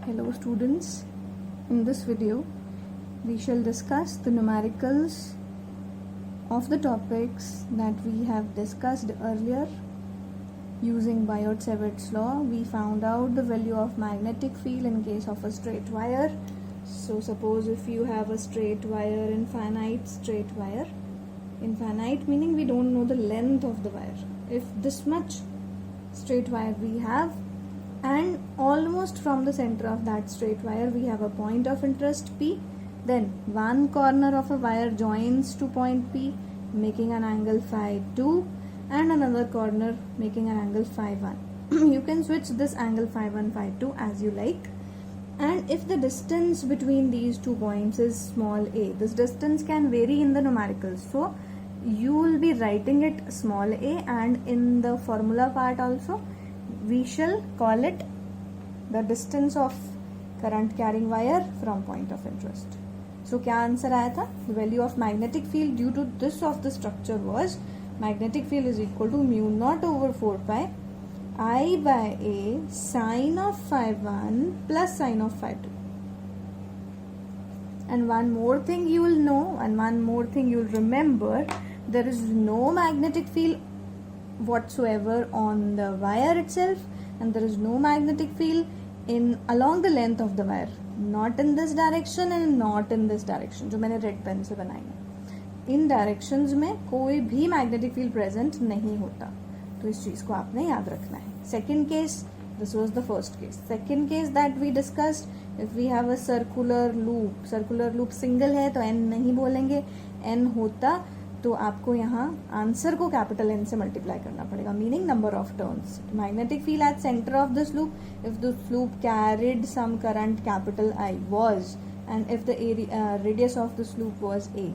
Hello students, in this video we shall discuss the numericals of the topics that we have discussed earlier. Using Biot-Savart's law, we found out the value of magnetic field in case of a straight wire. So suppose if you have a straight wire, infinite straight wire, infinite meaning we don't know the length of the wire. If this much straight wire we have, and almost from the center of that straight wire we have a point of interest P, then one corner of a wire joins to point P making an angle phi 2 and another corner making an angle phi 1. You can switch this angle phi 1 phi 2 as you like, and if the distance between these two points is small a, this distance can vary in the numericals, so you will be writing it small a, and in the formula part also we shall call it the distance of current carrying wire from point of interest. So क्या answer आया था? The value of magnetic field due to this of the structure was magnetic field is equal to mu naught over 4 pi I by a sine of phi 1 plus sine of phi 2. And one more thing you will know, and one more thing you will remember, there is no magnetic field whatsoever on the wire itself, and there is no magnetic field in along the length of the wire, not in this direction and not in this direction जो मैंने red pen से बनाई है. इन directions में कोई भी magnetic field present नहीं होता, तो इस चीज को आपने याद रखना है. Second case, this was the first case. Second case that we discussed, if we have a circular loop single है तो n नहीं बोलेंगे, n होता तो आपको यहाँ आंसर को कैपिटल N से मल्टीप्लाई करना पड़ेगा, meaning number of turns. Magnetic field at centre of this loop, if this loop carried some current capital I was, and if the radius of this loop was a.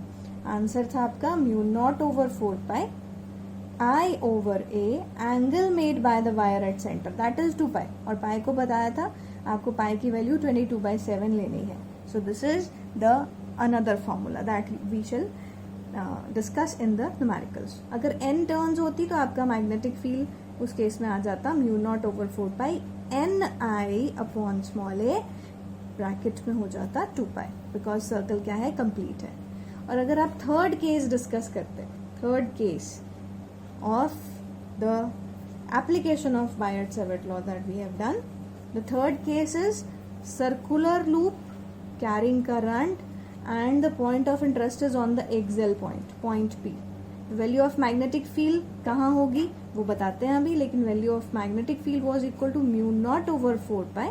Answer था आपका mu not over 4 pi I over a angle made by the wire at centre, that is 2 pi, और pi को बताया था आपको पाई की value 22/7 लेनी है. So this is the another formula that we shall discuss in the numericals. अगर n turns होती तो आपका मैग्नेटिक फील्ड उस केस में आ जाता म्यू नॉट ओवर 4 पाई एन आई अपॉन स्मॉल ए, ब्रैकेट में हो जाता 2 पाई, बिकॉज सर्कल क्या है, कंप्लीट है. और अगर आप थर्ड केस डिस्कस करते, third case of the application of Biot-Savart law that we have done, the third case is circular loop carrying current and the point of interest is on the axial point P. Value of magnetic field कहाँ होगी वो बताते हैं अभी, लेकिन value of magnetic field was equal to mu not over 4 pi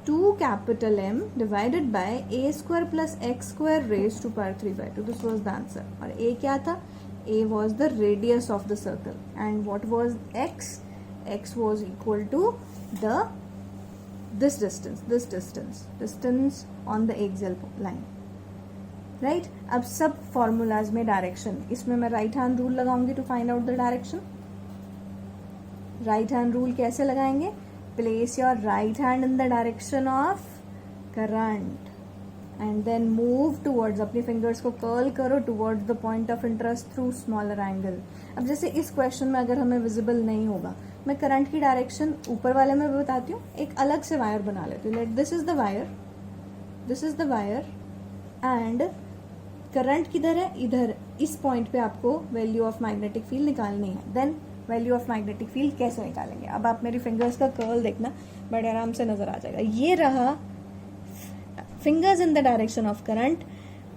2 capital M divided by a square plus x square raise to power 3/2. This was the answer. और a क्या था? a was the radius of the circle, and what was x? x was equal to the this distance on the axial line. Right. अब सब formulas में direction, इसमें मैं right hand rule लगाऊंगी to find out the direction. Right hand rule कैसे लगाएंगे? Place your right hand in the direction of current and then move towards, अपनी fingers को कर्ल करो towards the point of interest through smaller angle. अब जैसे इस question में अगर हमें विजिबल नहीं होगा, मैं करंट की डायरेक्शन ऊपर वाले में बताती हूँ, एक अलग से वायर बना लेती हूँ. Let this is the wire and current किधर है? इधर. इस पॉइंट पे आपको वैल्यू ऑफ मैग्नेटिक फील्ड निकालनी है. Then value of magnetic field कैसे निकालेंगे? अब आप मेरी फिंगर्स का कर्ल देखना, बड़े आराम से नजर आ जाएगा. ये रहा fingers in the direction of current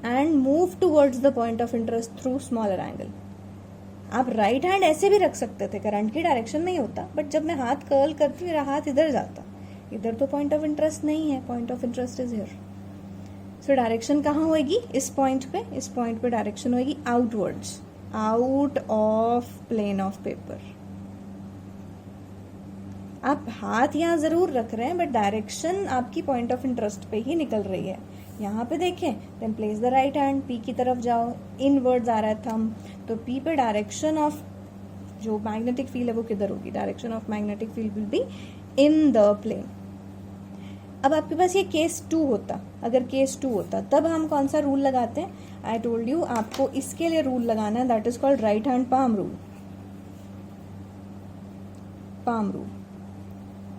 and move towards the point of interest through smaller angle. आप राइट हैंड ऐसे भी रख सकते थे, करंट की डायरेक्शन में ही होता, बट जब मैं हाथ कर्ल करती हूँ मेरा हाथ इधर जाता, इधर तो पॉइंट ऑफ इंटरेस्ट नहीं है, point of interest is here. So direction कहाँ होएगी? इस पॉइंट पे डायरेक्शन होएगी outwards, out of plane of paper. आप हाथ यहाँ जरूर रख रहे हैं, बट डायरेक्शन आपकी पॉइंट ऑफ इंटरेस्ट पे ही निकल रही है. यहाँ पे देखें, then place the right hand, P की तरफ जाओ, इनवर्ड्स आ रहा है थंब, तो पी पे डायरेक्शन ऑफ जो मैग्नेटिक फील्ड है वो किधर होगी? Direction of magnetic field will be in the plane. अब आपके पास ये केस 2 होता, अगर केस 2 होता तब हम कौन सा रूल लगाते हैं? आई टोल्ड यू आपको इसके लिए रूल लगाना है, that is called right hand palm rule.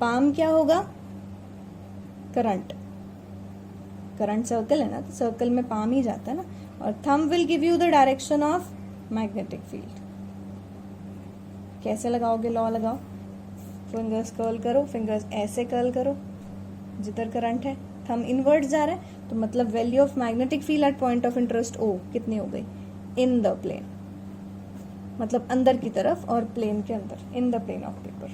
Palm क्या होगा? करंट, करंट सर्कल है ना, तो सर्कल में पाम ही जाता है ना, और thumb will give you the direction of magnetic field. कैसे लगाओगे? लॉ लगाओ, फिंगर्स कर्ल करो, फिंगर्स ऐसे कर्ल करो जिधर करंट है, थंब इनवर्ट जा रहा है, तो मतलब value of magnetic field at point of interest O कितनी हो गई? इन द प्लेन, मतलब अंदर की तरफ और प्लेन के अंदर, in the plane of paper.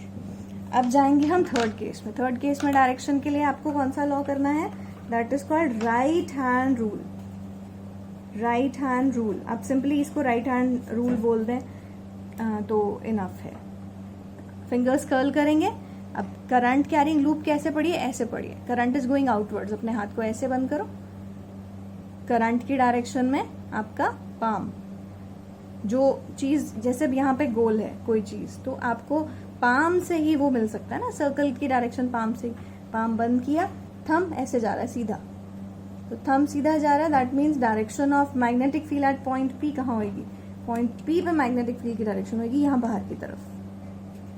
अब जाएंगे हम थर्ड केस में. थर्ड केस में डायरेक्शन के लिए आपको कौन सा लॉ करना है? That is called right hand rule. Right hand rule, आप सिंपली इसको राइट हैंड रूल बोल दें तो इनफ है. फिंगर्स कर्ल करेंगे. अब करंट कैरिंग लूप कैसे पढ़िए? ऐसे पढ़िए. करंट इज गोइंग आउटवर्ड्स, अपने हाथ को ऐसे बंद करो. करंट की डायरेक्शन में आपका पाम, जो चीज जैसे यहाँ पे गोल है कोई चीज, तो आपको पाम से ही वो मिल सकता है ना, सर्कल की डायरेक्शन पाम से. पाम बंद किया, थंब ऐसे जा रहा है सीधा, तो थंब सीधा जा रहा है, that means direction of magnetic field at point P कहाँ होगी? पॉइंट P पे मैग्नेटिक फील्ड की डायरेक्शन होगी यहाँ बाहर की तरफ.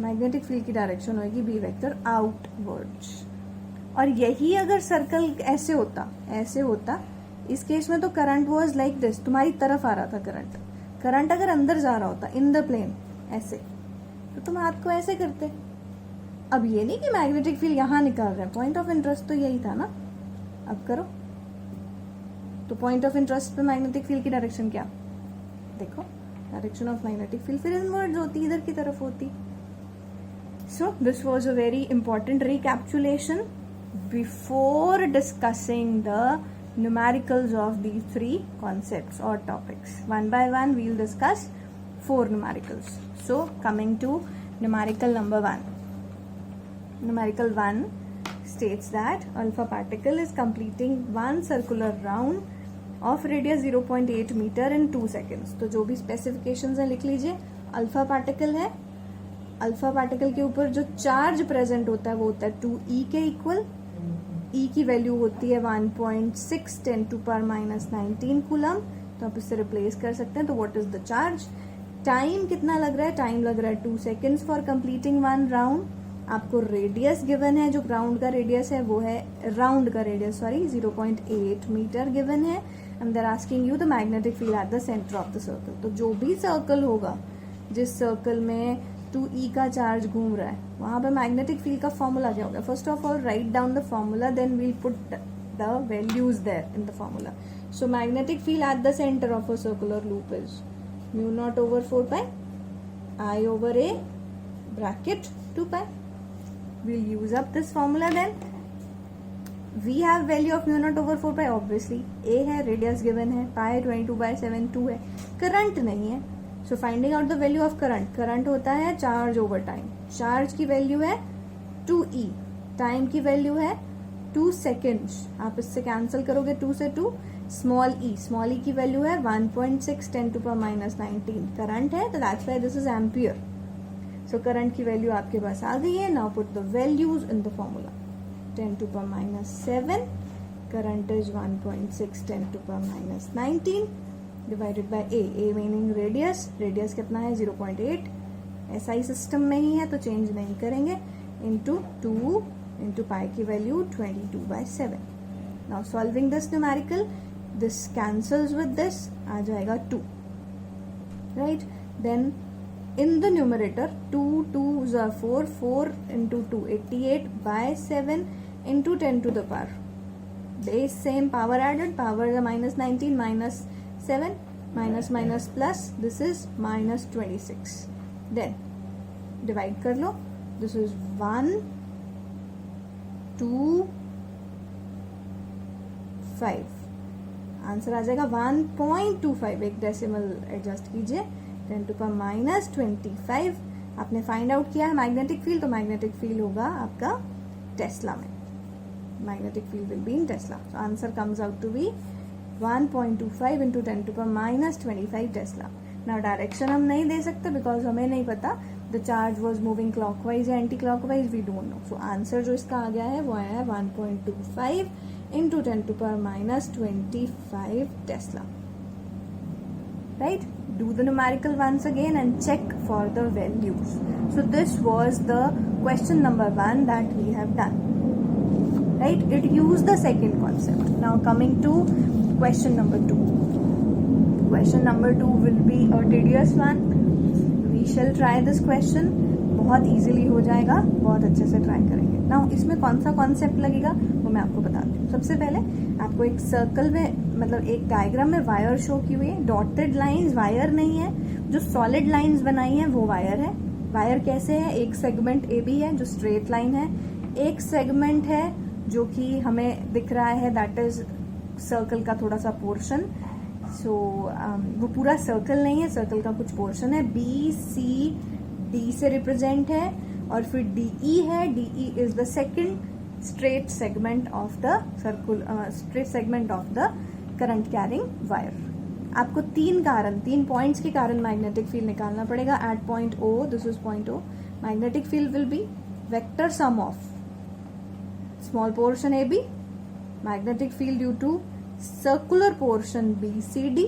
मैग्नेटिक फील्ड की डायरेक्शन होगी B वेक्टर आउटवर्ड्स. और यही अगर सर्कल ऐसे होता, इस केस में तो करंट वाज लाइक दिस, तुम्हारी तरफ आ रहा था करंट. करंट अगर अंदर जा रहा होता इन द प्लेन ऐसे, तो तुम हाथ को ऐसे करते. अब ये नहीं कि मैग्नेटिक फील्ड यहाँ निकाल रहे हैं, पॉइंट ऑफ इंटरेस्ट तो यही था ना. अब करो तो पॉइंट ऑफ इंटरेस्ट पे मैग्नेटिक फील्ड की डायरेक्शन क्या? देखो, डायरेक्शन ऑफ मैग्नेटिक फील्ड फिर इनवर्ड्स होती, इधर की तरफ होती. So this was a very important recapitulation before discussing the numericals of these three concepts or topics. One by one we'll discuss 4 numericals. So coming to numerical number 1. Numerical 1 states that alpha particle is completing one circular round of radius 0.8 meter in 2 seconds. तो जो भी specifications हैं लिख लीजिए. Alpha particle है, alpha particle के ऊपर जो चार्ज प्रेजेंट होता है वो होता है 2e के इक्वल. E की वैल्यू होती है 1.6 10 टू पावर माइनस 19 कूलम. तो आप इससे रिप्लेस कर सकते हैं. तो what is the charge? Time कितना लग रहा है? टाइम लग रहा है 2 seconds for completing one round. आपको रेडियस गिवन है, जो ग्राउंड का रेडियस है वो है, राउंड का रेडियस 0.8 मीटर गिवन है. And they are asking you the magnetic field at the centre of the circle. तो जो भी सर्कल होगा, जिस सर्कल में 2e का चार्ज घूम रहा है, वहां पे मैग्नेटिक फील्ड का फॉर्मूला क्या होगा? First of all write down the formula, then we'll put the values there in the formula. So magnetic field at the centre of a circular loop is μ0 over 4 pi I over a bracket 2 pi. We'll use up this formula then. We have value of μ0 over 4 pi obviously. A है, radius given है, pi 22/7 2 है, current नहीं है. So finding out the value of current. Current होता है charge over time. Charge की value है 2e, time की वैल्यू है 2 सेकेंड्स. आप इससे कैंसिल करोगे 2 से 2. स्मॉल ई की वैल्यू है 1.6 10 टू पावर माइनस 19. करंट है, तो that's why this is ampere. So current की वैल्यू आपके पास आ गई है. Now put the values in the formula. 10 to power minus 7, current is 1.6 10 to power minus 19 divided by A meaning radius. Radius कितना है? 0.8. SI सिस्टम में ही है तो चेंज नहीं करेंगे. इंटू 2 इंटू पाई की value 22/7. Now solving this numerical, this cancels with this, आ जाएगा 2. Right, then in the numerator 2 2s are 4, 4 into 2 88/7 into 10 to the power. Base same, power added, power is minus 19 minus 7 minus minus plus, this is minus 26. Then divide कर लो. This is 1 2 5. Answer आ जाएगा 1.25. एक decimal adjust कीजिए. 10 to power minus 25. आपने find out किया है magnetic field, तो magnetic field होगा आपका टेस्ला में. Magnetic field will be in Tesla. So answer comes out to be 1.25 into 10 to power minus 25 tesla. Now direction हम नहीं दे सकते बिकॉज हमें नहीं पता the charge was moving clockwise या anti clockwise, we don't know. So answer जो इसका आ गया है वो आया है 1.25 into 10 to power minus 25 Tesla. Right? Do the numerical once again and check for the values. So this was the question number 1 that we have done. right? It used the second concept. Now coming to question number 2. Question number 2 will be a tedious one. We shall try this question. बहुत easily हो जाएगा, बहुत अच्छे से try करेंगे. Now इसमें कौन सा कॉन्सेप्ट लगेगा वो मैं आपको बताती हूँ. सबसे पहले आपको एक सर्कल में, मतलब एक डायग्राम में वायर शो की हुई है. डॉटेड लाइंस वायर नहीं है, जो सॉलिड लाइंस बनाई है वो वायर है. वायर कैसे है? एक सेगमेंट ए बी है जो स्ट्रेट लाइन है, एक सेगमेंट है जो कि हमें दिख रहा है, दैट इज सर्कल का थोड़ा सा पोर्शन. सो वो पूरा सर्कल नहीं है, सर्कल का कुछ पोर्शन है. बी सी डी से रिप्रेजेंट है, और फिर डीई है. DE is the second straight segment of the circle, straight segment of the current carrying wire. आपको 3 पॉइंट्स के कारण मैग्नेटिक फील्ड निकालना पड़ेगा. At point O, this is point O, magnetic field will be vector sum of small portion A B, magnetic field due to circular portion BCD,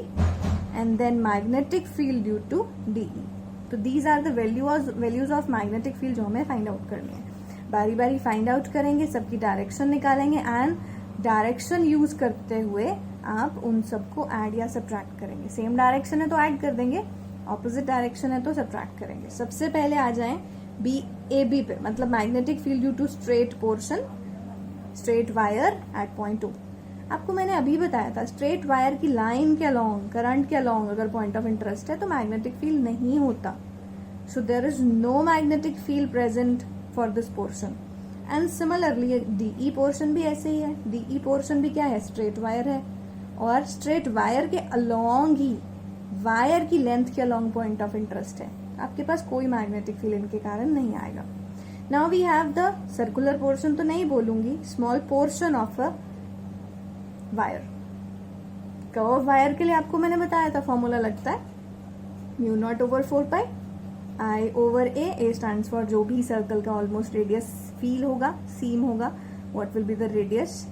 and then magnetic field due to DE. तो these are the values of magnetic field जो हमें find out करनी है. बारी बारी find out करेंगे, सबकी direction निकालेंगे, एंड डायरेक्शन यूज करते हुए आप उन सबको ऐड या सब्ट्रैक्ट करेंगे. सेम डायरेक्शन है तो ऐड कर देंगे, ऑपोजिट डायरेक्शन है तो सब्ट्रैक्ट करेंगे. सबसे पहले आ जाएं बी ए बी पे, मतलब magnetic field due to straight portion, straight wire at point O. आपको मैंने अभी बताया था स्ट्रेट वायर की लाइन के अलोंग, करंट के अलोंग अगर पॉइंट ऑफ इंटरेस्ट है तो मैग्नेटिक फील्ड नहीं होता. So there is no magnetic field present for this portion. And similarly DE portion भी ऐसे ही है. डीई पोर्शन भी क्या है? स्ट्रेट वायर है, और स्ट्रेट वायर के अलोंग ही, वायर की लेंथ के अलोंग पॉइंट ऑफ इंटरेस्ट है. आपके पास कोई मैग्नेटिक फील्ड इनके कारण नहीं आएगा. Now we have the circular portion, तो नहीं बोलूंगी, small portion of a wire. Curve wire के लिए आपको मैंने बताया था फॉर्मूला लगता है mu not over 4 pi I over A. A stands for जो भी सर्कल का ऑलमोस्ट रेडियस फील होगा, सीम होगा, what will be the radius.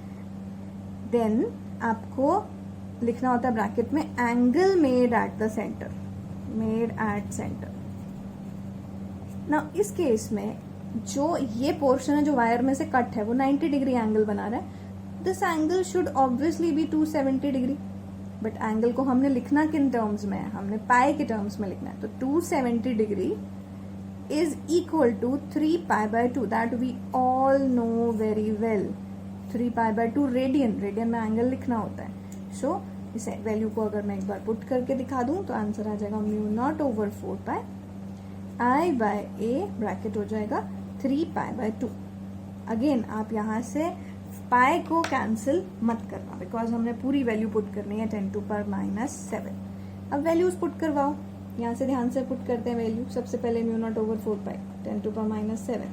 Then आपको लिखना होता है ब्रैकेट में angle made at the centre, made at centre. ना इस केस में जो ये पोर्शन है जो वायर में से कट है वो 90 डिग्री एंगल बना रहा है. This angle should obviously be 270 degree, but angle को हमने लिखना किन टर्म्स में है? हमने पाई के टर्म्स में लिखना है. तो 270 degree is equal to 3 pi by 2, that we all know very well. 3 pi by 2 radian, radian में एंगल लिखना होता है. सो इस वैल्यू को अगर मैं एक बार पुट करके दिखा दूं तो आंसर आ जाएगा म्यू नॉट ओवर 4 पाई आई बाय ए, ब्रैकेट हो जाएगा 3 पाई बाय 2. अगेन आप यहां से पाई को कैंसिल मत करना, बिकॉज हमने पूरी वैल्यू पुट करनी है 10 टू पावर -7. अब वैल्यूज पुट करवाओ, यहां से ध्यान से पुट करते हैं वैल्यू. सबसे पहले mu not over 4 pi 10 to power -7.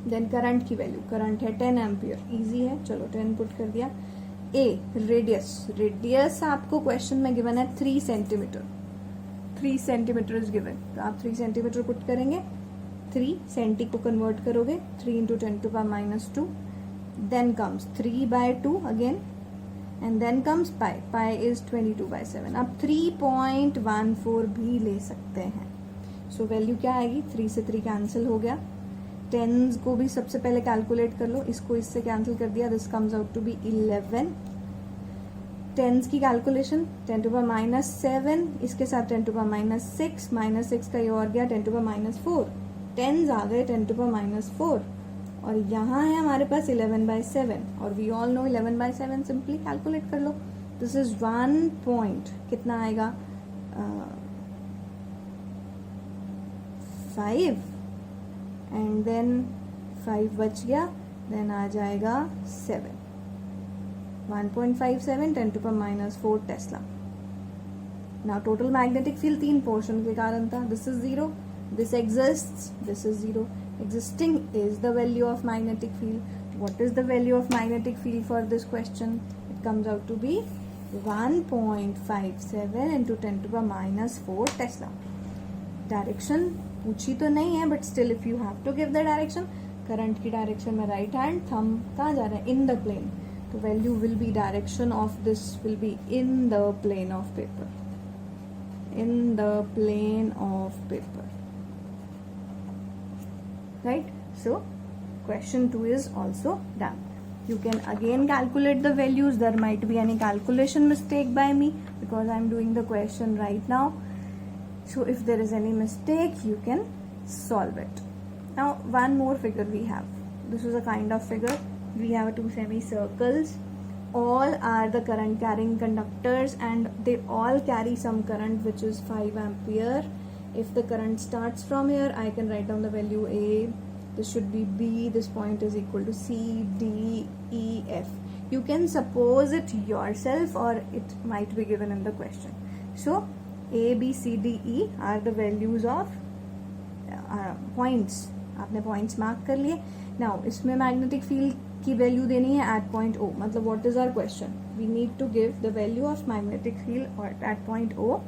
Then current की वैल्यू, करंट है 10 एम्पियर, इजी है, चलो 10 पुट कर दिया. ए रेडियस, रेडियस आपको क्वेश्चन में गिवन है 3 सेंटीमीटर, 3 सेंटीमीटर इज गिवन, तो आप 3 सेंटीमीटर पुट करेंगे. 3 सेंटी को कन्वर्ट करोगे 3 into 10 to power -2. Then comes 3 by 2 again, and then comes pi. Pi is 22 by 7. आप 3.14 भी ले सकते हैं. सो वैल्यू क्या आएगी? 3 से 3 कैंसिल हो गया. टेंस को भी सबसे पहले कैलकुलेट कर लो, इसको इससे कैंसिल कर दिया, this comes out to be 11. Tens की कैलकुलेशन 10 टू पावर -7, इसके साथ 10 टू पावर -6, -6 का ये और गया 10 टू पावर -4. टेंस आ गए 10 टू पावर -4, और यहाँ है हमारे पास 11 by 7, और we all know 11 by 7 simply calculate कर लो. दिस इज 1 पॉइंट, कितना आएगा? 5, एंड देन 5 बच गया, देन आ जाएगा 7. 1.57 10 to power -4 tesla. Now total magnetic field 3 portion के कारण था. This is 0, this exists, this is 0. Existing is the value of magnetic field. What is the value of magnetic field for this question? It comes out to be 1.57 into 10 to the -4 Tesla. Direction पूछी तो नहीं है, but still if you have to give the direction, current की direction में right hand thumb कहाँ जा रहा है? In the plane. तो value will be, direction of this will be in the plane of paper. In the plane of paper. Right? So question 2 is also done. You can again calculate the values. There might be any calculation mistake by me because I am doing the question right now. So if there is any mistake, you can solve it. Now one more figure we have. This is a kind of figure. We have two semicircles. All are the current carrying conductors and they all carry some current which is 5 ampere. If the current starts from here, I can write down the value A. This should be B. This point is equal to C, D, E, F. You can suppose it yourself or it might be given in the question. So A, B, C, D, E are the values of points. आपने points mark कर लिए. Now इसमें magnetic field की value देनी है at point O. मतलब what is our question? We need to give the value of magnetic field or at point O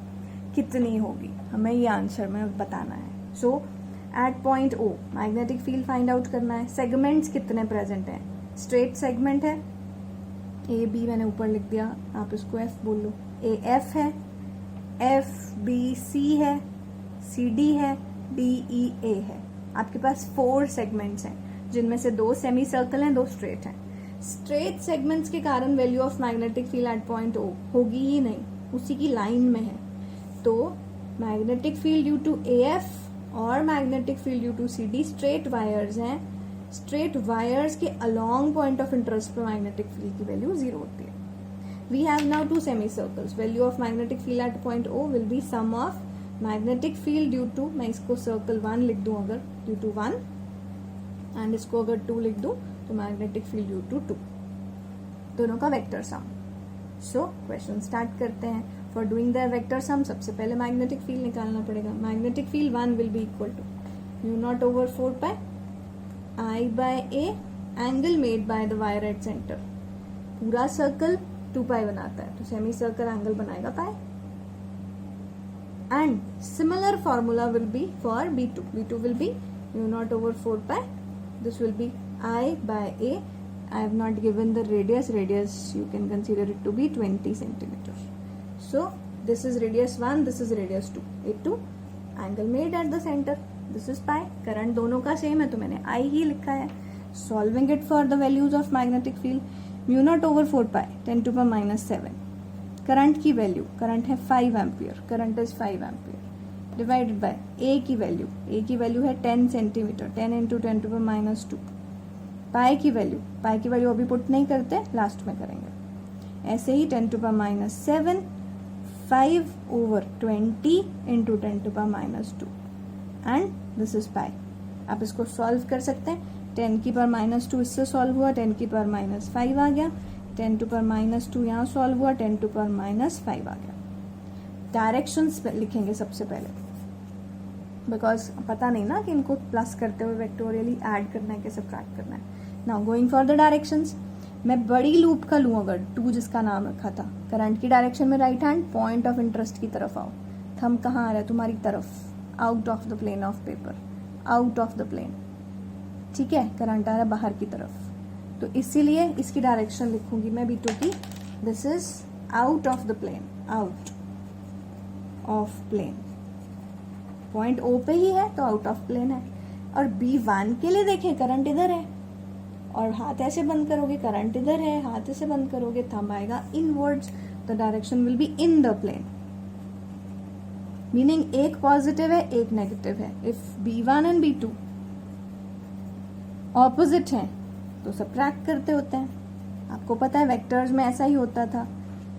कितनी होगी, हमें ये आंसर में बताना है. So at point O magnetic field find out करना है. सेगमेंट्स कितने प्रेजेंट हैं? स्ट्रेट सेगमेंट है A B, मैंने ऊपर लिख दिया, आप इसको F बोल लो. A F है, F B C है, C D है, D E A है. आपके पास 4 सेगमेंट्स हैं जिनमें से 2 सेमी सर्कल हैं, 2 स्ट्रेट हैं. स्ट्रेट सेगमेंट्स के कारण value of magnetic field at point O होगी ही नहीं, उसी की लाइन में है. तो magnetic field due to AF और magnetic field due to CD straight wires हैं. स्ट्रेट वायर्स के अलोंग पॉइंट ऑफ इंटरेस्ट पे मैग्नेटिक फील्ड की वैल्यू 0 होती है. We have now 2 semi circles. Value of magnetic field at point O will be sum of magnetic field due to, मैं इसको circle 1 लिख दूं अगर, ड्यू टू 1 एंड इसको अगर 2 लिख दूं तो मैग्नेटिक फील्ड ड्यू टू 2, दोनों का vector sum. So question start करते हैं. For doing the vector sum सबसे पहले मैग्नेटिक फील्ड निकालना पड़ेगा. Magnetic field 1 will be equal to mu not over 4 pi I by A angle made by the wire at centre. पूरा circle 2 pi बनाता है तो सेमी सर्कल एंगल बनाएगा pi. And similar formula will be for B2. B2 will be mu not over 4 pi. This will be I by A. I have not given the radius. Radius you can consider it to be 20 centimeters. So this is radius 1, this is radius 2. A2 angle made at the center. This is pi. Current दोनों का same है तो मैंने I ही लिखा है. Solving it for the values of magnetic field, mu naught over 4 pi 10 to the minus 7. Current की value, current है 5 ampere, current is 5 ampere divided by A की वैल्यू. A की वैल्यू है 10 centimetre, 10 into 10 to the minus 2. पाई की value अभी put नहीं करते, last में करेंगे. ऐसे ही 10 to the minus 7, 5 over 20 into 10 to the minus 2 and this is pi. आप इसको सॉल्व कर सकते हैं. 10 की पावर माइनस 2 इससे सॉल्व हुआ, 10 की पावर माइनस 5 आ गया, 10 टू पावर माइनस 2 यहाँ सॉल्व हुआ, 10 टू पावर माइनस 5 आ गया. डायरेक्शंस लिखेंगे सबसे पहले बिकॉज पता नहीं ना कि इनको प्लस करते हुए वेक्टोरियली ऐड करना है कि सब्ट्रैक्ट करना है. Now going for the directions. मैं बड़ी लूप का लूँ अगर 2 जिसका नाम रखा था, करंट की डायरेक्शन में right hand, point of interest की तरफ आओ. थंब कहाँ आ रहा है? तुम्हारी तरफ, out of the plane of paper, out of the plane. ठीक है, करंट आ रहा है बाहर की तरफ, तो इसीलिए इसकी डायरेक्शन लिखूंगी मैं B2 की. This is out of the plane, out of plane. Point O पे ही है तो आउट ऑफ प्लेन है. और B1 के लिए देखें, करंट इधर है और हाथ ऐसे बंद करोगे, करंट इधर है, हाथ ऐसे बंद करोगे, थंब आएगा inwards, the direction will be in the plane. Meaning एक पॉजिटिव है एक नेगेटिव है. If B1 and B2 opposite हैं तो सब्ट्रैक्ट करते होते हैं. आपको पता है वेक्टर्स में ऐसा ही होता था.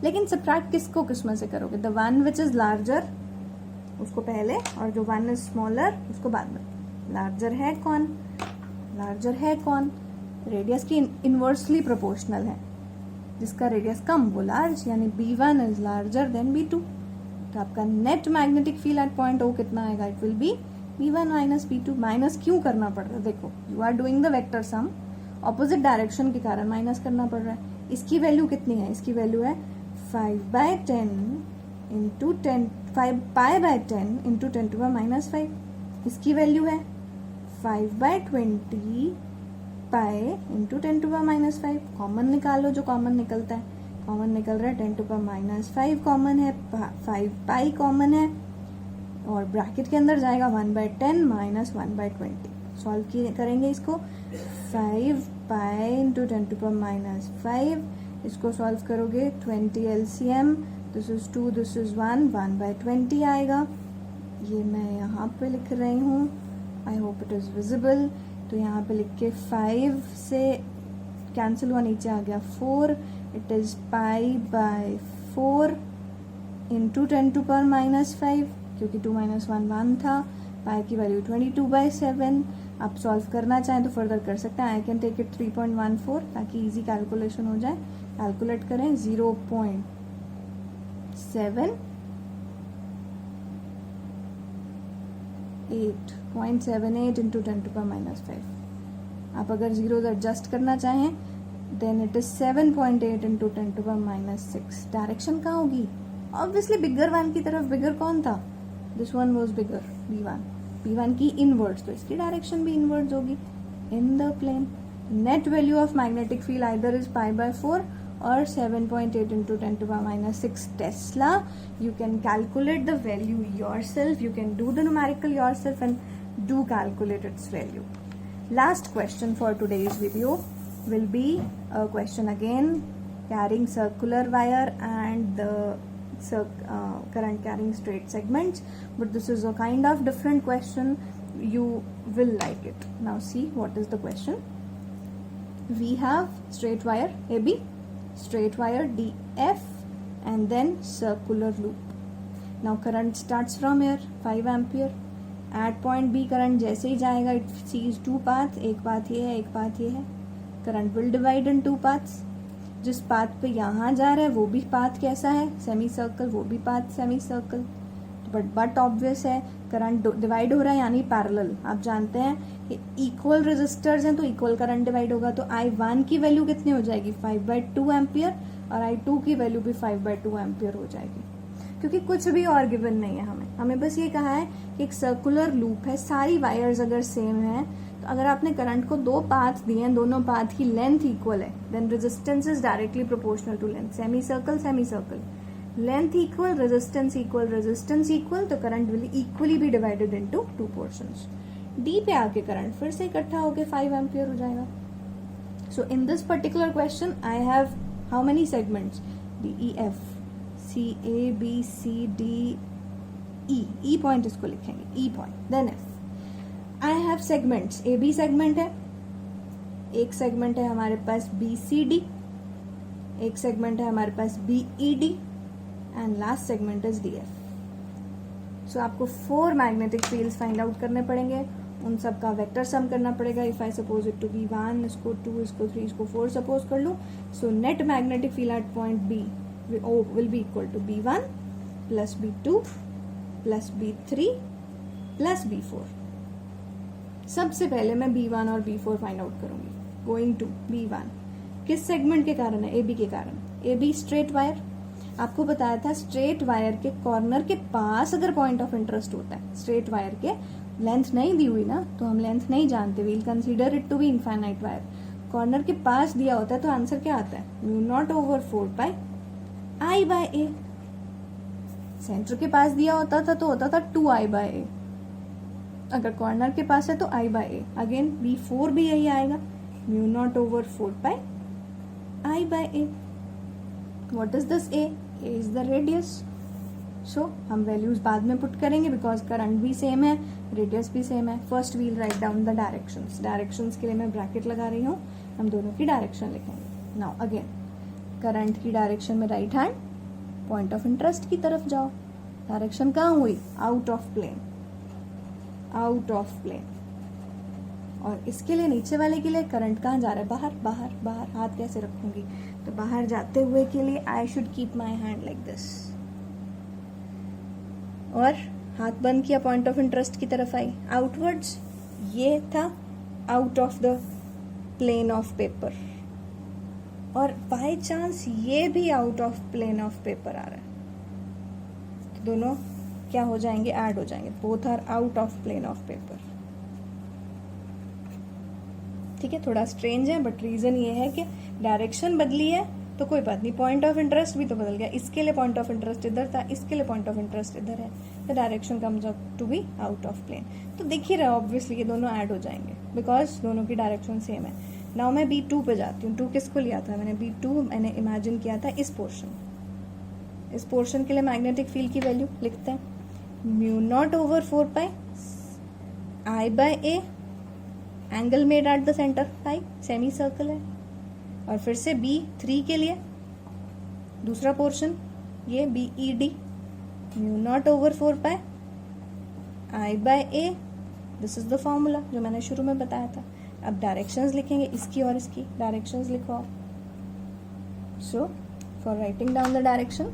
लेकिन सब्ट्रैक्ट किसको किसमें से करोगे? The one which is larger उसको पहले और जो वन इज स्मॉलर उसको बाद में. लार्जर है कौन? लार्जर है कौन? रेडियस की इनवर्सली प्रोपोर्शनल है. जिसका रेडियस कम वो लार्ज, यानी B1 is larger than B2. तो आपका net magnetic field at point O कितना आएगा? It will be B1 minus B2. Minus क्यों करना पड़ रहा है? देखो, you are doing the vector sum, opposite direction के कारण माइनस करना पड़ रहा है. इसकी वैल्यू कितनी है? इसकी वैल्यू है 5/10 into 10, 5 π/10 into 10 to the minus 5. इसकी वैल्यू है 5/20 pi into 10 to the minus 5. Common निकालो जो कॉमन निकलता है. कॉमन निकल रहा है 10 to the minus 5 कॉमन है, 5 पाई कॉमन है और ब्रैकेट के अंदर जाएगा 1/10 माइनस 1/20. सॉल्व करेंगे इसको. 5 pi into 10 to power minus 5. इसको सॉल्व करोगे 20 LCM, this is 2, this is 1/20 आएगा. ये मैं यहाँ पे लिख रही हूँ, I hope it is visible. तो यहाँ पे लिख के 5 से कैंसिल हुआ, नीचे आ गया 4. It is pi by 4 into 10 to power minus 5, क्योंकि 2 - 1 1 था. पाई की वैल्यू 22/7. आप सॉल्व करना चाहें तो फर्दर कर सकते हैं. आई कैन टेक इट 3.14 ताकि इजी कैलकुलेशन हो जाए. कैलकुलेट करें 0.78 इंटू 10 टू पावर माइनस 5. आप अगर जीरोज एडजस्ट करना चाहें then it is 7.8 into 10 to power minus 6. Direction कहाँ होगी? ऑब्वियसली बिगर वन की तरफ. बिगर कौन था? This one was bigger, B1. B1 की इनवर्ड्स, तो इसकी डायरेक्शन भी इनवर्ड्स होगी in the plane. Net value of magnetic field either is π/4 or 7.8 into 10 to power minus 6 Tesla. You can calculate the value yourself. You can do the numerical yourself and do calculate its value. Last question for today's video will be a question again carrying circular wire and the current carrying straight segments. But this is a kind of different question. You will like it. Now see what is the question. We have straight wire AB, straight wire DF, and then circular loop. Now current starts from here 5 ampere. At point B current जैसे ही जाएगा it sees two paths. एक path ये है, एक path ये है. Current will divide in two paths. जिस path पे यहाँ जा रहा है वो भी पाथ कैसा है? Semi circle. वो भी path semi circle. But obvious है करंट डिवाइड हो रहा है यानी पैरेलल. आप जानते हैं कि इक्वल रेजिस्टर्स हैं तो इक्वल करंट डिवाइड होगा. तो I1 की वैल्यू कितनी हो जाएगी? 5/2 एम्पियर. और I2 की वैल्यू भी 5/2 एम्पियर हो जाएगी. क्योंकि कुछ भी और गिवन नहीं है हमें बस ये कहा है कि एक सर्कुलर लूप है. सारी वायर्स अगर सेम है तो अगर आपने करंट को दो पाथ दिए हैं, दोनों पाथ की लेंथ इक्वल है, then resistance is directly proportional to length. Semi circle, length equal, resistance equal, तो current will equally be divided into two portions. D पे आके करंट फिर से इकट्ठा होके 5 एम्पियर हो जाएगा. So in this particular question I have how many segments? DEF, CABCD E point इसको लिखेंगे, E point, then F. I have segments. AB segment है, एक सेगमेंट है हमारे पास BCD, एक सेगमेंट है हमारे पास BED, and last segment is DF. सो आपको 4 मैग्नेटिक फील्ड्स फाइंड आउट करने पड़ेंगे. उन सब का वेक्टर सम करना पड़ेगा. If I suppose it to be 1, इसको 2, इसको 3, इसको 4 सपोज कर लूं. So net magnetic field at point B will be equal to B1 plus B2 plus B3 plus B4. सबसे पहले मैं B1 और B4 फाइंड आउट करूंगी. गोइंग टू B1 किस सेगमेंट के कारण है? AB के कारण. AB straight wire. आपको बताया था स्ट्रेट वायर के कॉर्नर के पास अगर पॉइंट ऑफ इंटरेस्ट होता है. स्ट्रेट वायर के लेंथ नहीं दी हुई ना, तो हम लेंथ नहीं जानते. We'll consider it to be infinite wire. Corner के पास दिया होता है तो आंसर क्या आता है? μ0/4π I/A. सेंटर के पास दिया होता था तो होता था 2I/A. अगर कॉर्नर के पास है तो I/A. अगेन B4 भी यही आएगा, μ0/4π I/A. What is this A? A is the radius. So हम वैल्यूज बाद में पुट करेंगे बिकॉज करंट भी सेम है, रेडियस भी सेम है. First we'll write down the directions. Directions के लिए मैं ब्रैकेट लगा रही हूँ. हम दोनों की डायरेक्शन लिखेंगे. नाउ अगेन करंट की डायरेक्शन में right hand, point of interest की तरफ जाओ. डायरेक्शन कहाँ हुई? Out of plane. और इसके लिए नीचे वाले के लिए करंट कहाँ जा रहा है? बाहर. हाथ कैसे रखूंगी? तो बाहर जाते हुए के लिए I should keep my hand like this. और हाथ बंद किया, पॉइंट ऑफ इंटरेस्ट की तरफ आई. आउटवर्ड्स ये था out of the plane of paper. और बाय चांस ये भी out of plane of paper आ रहा है तो दोनों क्या हो जाएंगे? ऐड हो जाएंगे. Both are out of plane of paper. ठीक है, थोड़ा स्ट्रेंज है बट रीजन ये है कि डायरेक्शन बदली है तो कोई बात नहीं. पॉइंट ऑफ इंटरेस्ट भी तो बदल गया. इसके लिए पॉइंट ऑफ इंटरेस्ट इधर था, इसके लिए पॉइंट ऑफ इंटरेस्ट इधर है. The direction comes out to be out of plane. तो दिख ही रहा है ऑब्वियसली ये दोनों ऐड हो जाएंगे बिकॉज दोनों की डायरेक्शन सेम है. नाउ मैं B2 पे जाती हूँ. 2 किसको लिया था मैंने? B2 मैंने इमेजिन किया था इस पोर्शन के लिए मैग्नेटिक फील्ड की वैल्यू लिखते हैं. Mu not over 4 pi I by a, angle made at the centre phi, semi circle है. और फिर से B3 के लिए दूसरा पोर्शन ये BED, mu not over 4 pi I by a. This is the formula जो मैंने शुरू में बताया था. अब डायरेक्शंस लिखेंगे, इसकी और इसकी डायरेक्शंस लिखो आप. So for writing down the direction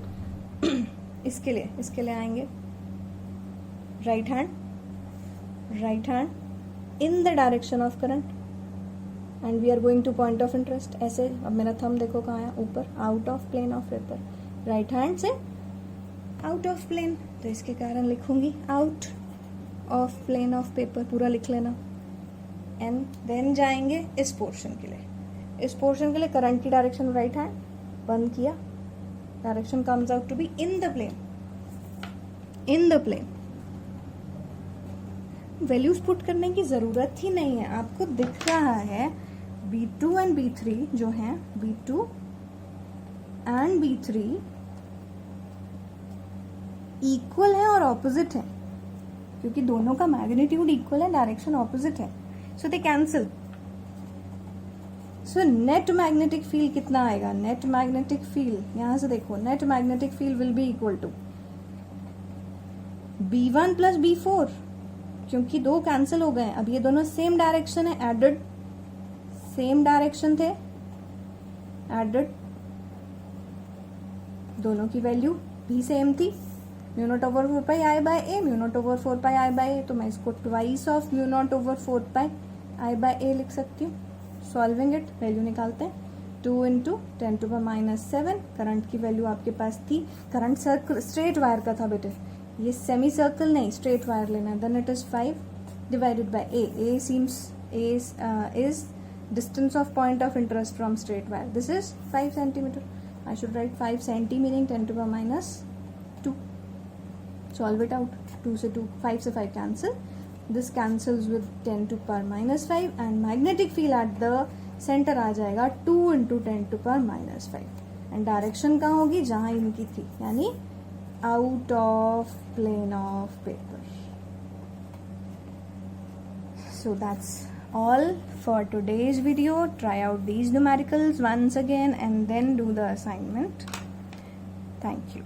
इसके लिए आएंगे right hand in the direction of current and we are going to point of interest. ऐसे अब मेरा थंब देखो कहाँ है? ऊपर, out of plane of paper. Right hand से आउट ऑफ प्लेन, तो इसके कारण लिखूंगी out of plane of paper, पूरा लिख लेना. एंड देन जाएंगे इस पोर्शन के लिए करंट की डायरेक्शन राइट हैंड, बंद किया, direction comes out to be in the plane. Values put करने की जरूरत ही नहीं है, आपको दिख रहा है B2 एंड B3 जो हैं, B2 एंड B3 इक्वल है और ऑपोजिट है, क्योंकि दोनों का मैग्नीट्यूड इक्वल है, डायरेक्शन ऑपोजिट है. So they cancel. So net magnetic field कितना आएगा? नेट मैग्नेटिक फील्ड यहां से देखो, net magnetic field will be equal to B1 plus B4, क्योंकि दो कैंसिल हो गए. अब ये दोनों सेम डायरेक्शन है, एडेड, सेम डायरेक्शन थे, एडेड, दोनों की वैल्यू भी सेम थी. Mu not over 4 pi I by A, mu not over 4 pi I by A, तो मैं इसको twice of mu not over 4 pi I by A लिख सकती हूँ. सॉल्विंग इट, वैल्यू निकालते हैं. 2 इंटू 10⁻⁷. करंट की वैल्यू आपके पास थी. करंट सर्कल स्ट्रेट वायर का था बेटे, ये सेमी सर्कल नहीं, स्ट्रेट वायर लेना है. Then it is 5 divided by A. A is distance of point of interest from straight wire. This is 5 centimetre. I should write 5 centi meaning 10⁻². Solve it out. 2 से 2, 5 से 5 cancel. This cancels with 10⁻⁵ and magnetic field at the centre आ जाएगा 2 into 10⁻⁵. And direction कहाँ होगी? जहां इनकी थी, यानी out of plane of paper. So that's all for today's video. Try out these numericals once again and then do the assignment. Thank you.